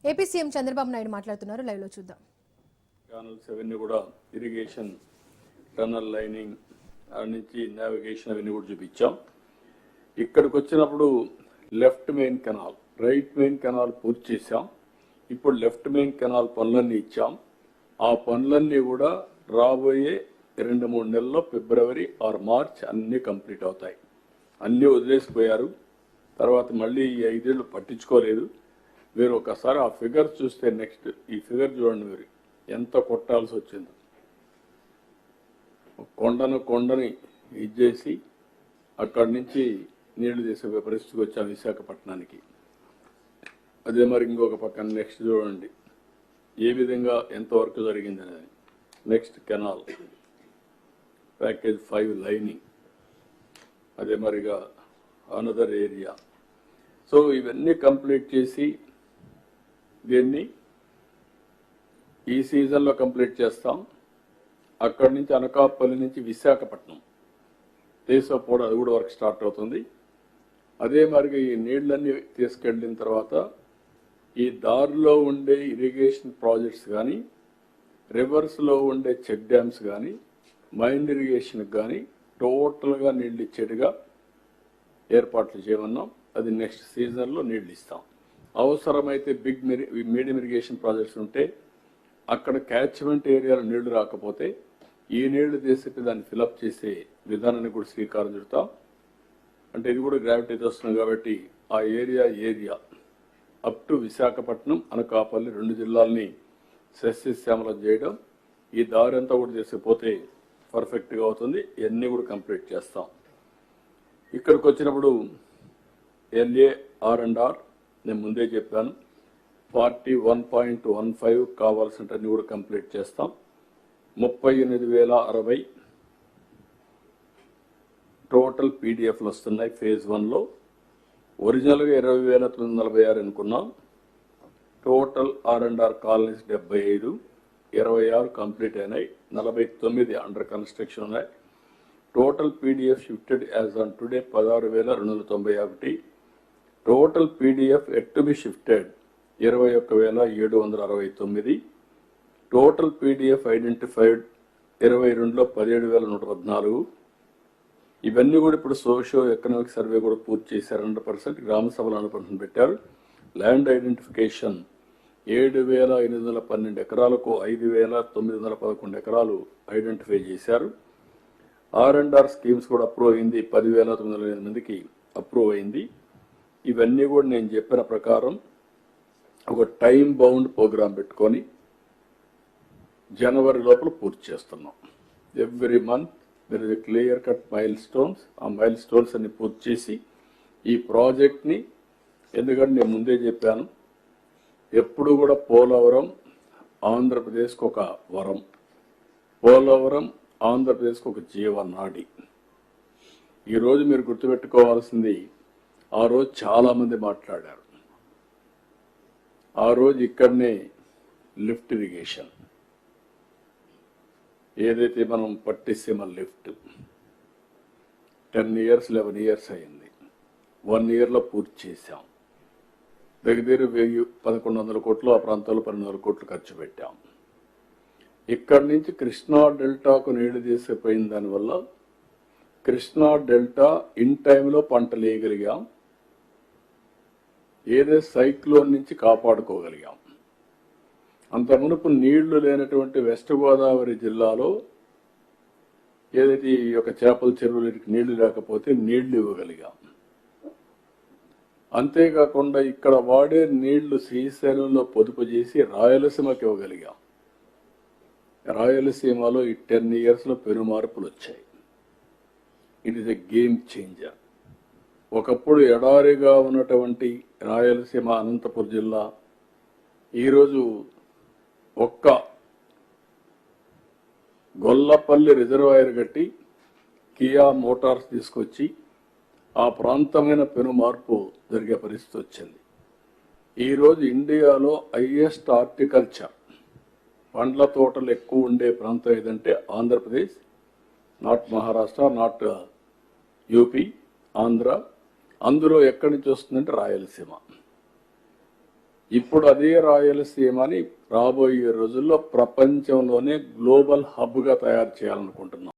AP CM Chandrababu Naidu మాట్లాడుతున్నారు, live లో చూద్దాం. ఛానల్స్ అవన్నీ కూడా ఇరిగేషన్, టన్నల్ లైనింగ్ నుంచి నావిగేషన్ అవన్నీ కూడా చూపించాం. ఇక్కడికి వచ్చినప్పుడు left main canal, right main canal పూర్తి చేశాం. ఇప్పుడు లెఫ్ట్ మెయిన్ కెనాల్ పనులన్నీ ఇచ్చాం. ఆ పనులన్నీ కూడా రాబోయే 2-3 నెలల్లో ఫిబ్రవరి ఆర్ మార్చ్ అన్నీ కంప్లీట్ అవుతాయి. అన్నీ వదిలేసిపోయారు. తర్వాత మళ్ళీ ఈ 5 ఏళ్ళు పట్టించుకోలేదు. మీరు ఒకసారి ఆ ఫిగర్ చూస్తే నెక్స్ట్ ఈ ఫిగర్ చూడండి, మీరు ఎంత కొట్టాల్సి వచ్చిందో. కొండని ఇచ్చేసి అక్కడి నుంచి నీళ్లు తీసే పరిస్థితికి వచ్చాం విశాఖపట్నానికి. అదే మరి ఇంకొక పక్కన నెక్స్ట్ చూడండి ఏ విధంగా ఎంతవరకు జరిగింది అనేది. నెక్స్ట్ కెనాల్ ప్యాకేజ్ 5 లైనింగ్, అదే మరిగా అనదర్ ఏరియా. సో ఇవన్నీ కంప్లీట్ చేసి దీన్ని ఈ సీజన్లో కంప్లీట్ చేస్తాం. అక్కడి నుంచి అనకాపల్లి నుంచి విశాఖపట్నం దేశపోవడం, అది కూడా వర్క్ స్టార్ట్ అవుతుంది. అదే మరిగా ఈ నీళ్లన్నీ తీసుకెళ్ళిన తర్వాత ఈ దారిలో ఉండే ఇరిగేషన్ ప్రాజెక్ట్స్ కానీ, రివర్స్లో ఉండే చెక్ డ్యామ్స్ కానీ, మైన్ ఇరిగేషన్కి కానీ టోటల్గా నీళ్ళు ఇచ్చేట్టుగా ఏర్పాట్లు చేయమన్నాం. అది నెక్స్ట్ సీజన్లో నీళ్ళు ఇస్తాం. అవసరమైతే మీడియం ఇరిగేషన్ ప్రాజెక్ట్స్ ఉంటే అక్కడ క్యాచ్మెంట్ ఏరియాలో నీళ్లు రాకపోతే ఈ నీళ్లు తీసి దాన్ని ఫిలప్ చేసే విధానాన్ని కూడా శ్రీకారం చుడతాం. అంటే ఇది కూడా గ్రావిటీతో వస్తుంది కాబట్టి ఆ area up to Visakhapatnam, Anakapalli 2 జిల్లాలని సస్యశ్యామలం చేయడం, ఈ దారి అంతా కూడా చేసిపోతే పర్ఫెక్ట్గా అవుతుంది. ఇవన్నీ కూడా కంప్లీట్ చేస్తాం. ఇక్కడికి వచ్చినప్పుడు LAR&R నేను ముందే చెప్పాను, 41.15 కావాల్సినవన్నీ కూడా కంప్లీట్ చేస్తాం. 38,060 టోటల్ పీడిఎఫ్లు వస్తున్నాయి ఫేజ్ 1లో. ఒరిజినల్గా 20,946 అనుకున్నాం. టోటల్ R&R కాలనీస్ 75, 26 కంప్లీట్ అయినాయి, 49 అండర్ కన్స్ట్రక్షన్ ఉన్నాయి. Total PDF shifted as on today 16,291. Total PDF yet to be shifted 21,769. Total PDF identified 22లో 17,114. ఇవన్నీ కూడా ఇప్పుడు సోషియో ఎకనామిక్ సర్వే కూడా పూర్తి చేశారు. 100%. గ్రామ సభలు 100% పెట్టారు. ల్యాండ్ ఐడెంటిఫికేషన్ 7,812 ఎకరాలకు 5,911 ఎకరాలు ఐడెంటిఫై చేశారు. R&R స్కీమ్స్ కూడా అప్రూవ్ అయింది. 10,908 మందికి అప్రూవ్ అయింది. ఇవన్నీ కూడా నేను చెప్పిన ప్రకారం ఒక టైం బౌండ్ ప్రోగ్రాం పెట్టుకొని జనవరి లోపల పూర్తి చేస్తున్నాం. Every month there is a clear cut milestones. ఆ మైల్ స్టోన్స్ అన్ని పూర్తి చేసి ఈ ప్రాజెక్ట్ని, ఎందుకంటే నేను ముందే చెప్పాను, ఎప్పుడు కూడా పోలవరం ఆంధ్రప్రదేశ్కి ఒక వరం, పోలవరం ఆంధ్రప్రదేశ్కి ఒక జీవనాడి. ఈరోజు మీరు గుర్తుపెట్టుకోవాల్సింది, ఆ రోజు చాలామంది మాట్లాడారు. ఆ రోజు ఇక్కడనే లిఫ్ట్ ఇరిగేషన్ ఏదైతే మనం పట్టిసీమ లిఫ్ట్ 10 years 11 years అయింది. 1 yearలో పూర్తి చేశాం. దగ్గర 1,100 కోట్లు, ఆ ప్రాంతాల్లో 1200 కోట్లు ఖర్చు పెట్టాం. ఇక్కడి నుంచి కృష్ణా డెల్టాకు నీళ్లు తీసుకుపోయిన దానివల్ల కృష్ణా డెల్టా ఇన్ టైంలో పంటలు వేయగలిగాం. ఏదో సైక్లోన్ నుంచి కాపాడుకోగలిగాం. అంత మునుపు నీళ్లు లేనటువంటి వెస్ట్ గోదావరి జిల్లాలో ఏదైతే ఈ యొక్క చేపల చెరువులకి నీళ్లు లేకపోతే నీళ్లు ఇవ్వగలిగాం. అంతేకాకుండా ఇక్కడ వాడే నీళ్లు శ్రీశైలంలో పొదుపు చేసి రాయలసీమకి ఇవ్వగలిగాం. రాయలసీమలో ఈ 10 yearsలో పెను మార్పులు వచ్చాయి. It is a game changer. ఒకప్పుడు ఎడారిగా ఉన్నటువంటి రాయలసీమ, అనంతపురం జిల్లా ఈరోజు ఒక్క గొల్లపల్లి రిజర్వాయర్ కట్టి కియా మోటార్స్ తీసుకొచ్చి ఆ ప్రాంతమైన పెను మార్పు జరిగే పరిస్థితి వచ్చింది. ఈరోజు ఇండియాలో హైయెస్ట్ హార్టికల్చర్ పండ్ల తోటలు ఎక్కువ ఉండే ప్రాంతం ఏదంటే Andhra Pradesh, not Maharashtra, not UP, Andhra. అందులో ఎక్కడి నుంచి వస్తుందంటే రాయలసీమ. ఇప్పుడు అదే రాయలసీమని రాబోయే రోజుల్లో ప్రపంచంలోనే గ్లోబల్ హబ్ గా తయారు చేయాలనుకుంటున్నాం.